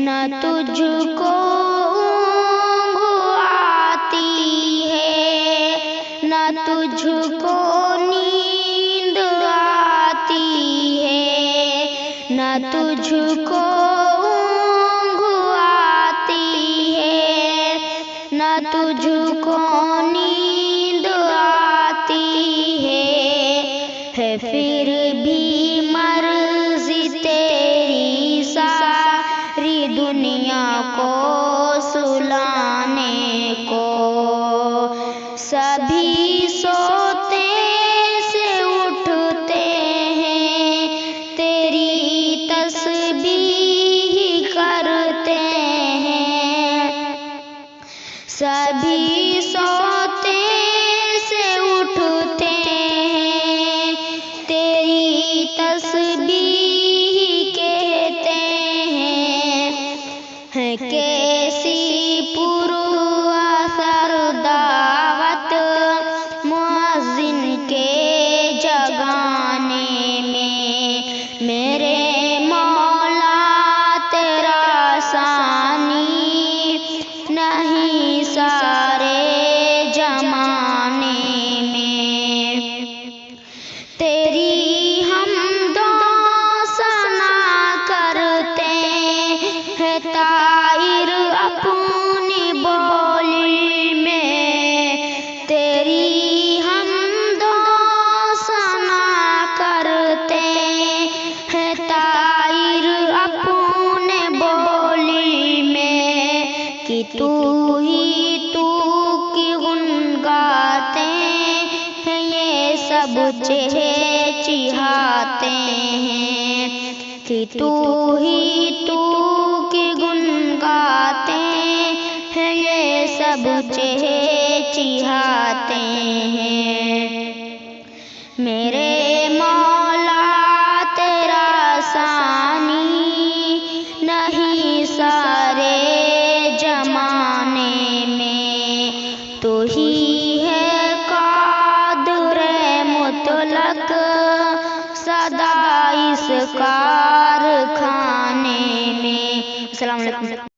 نہ تجھ کو اونگ آتی ہے، نہ تجھ کو نیند آتی ہے، نہ تجھ کو اونگ آتی ہے، نہ تجھ کو نیند آتی ہے پھر بھی مرضی تیری ساری دنیا کو سلانے کو۔ سبھی سوتے سے اٹھتے ہیں، تیری تسبیح کرتے ہیں، سبھی سوتے سے اٹھتے ہیں، تیری تسبیح کہتے ہیں۔ کیسی پر اثر دعوت مؤذن کے جگانے میں، میرے مولا تیرا ثانی نہیں سارے زمانے میں۔ تیری حمد و ثنا کرتے ہیں طائر اپنی بولی میں، تیری حمد و ثنا کرتے ہیں طائر اپنے بولی میں، کہ تو ہی تو کی گن گاتے ہیں یہ سب چہچہاتے ہیں، کہ تو ہی تو کی گن گاتے ہیں یہ سب چہچہاتے ہیں۔ میرے مولا تیرا ثانی نہیں سارے زمانے میں، تو ہی ہے قادر مطلق سدا اس کارخانے میں۔ السلام علیکم۔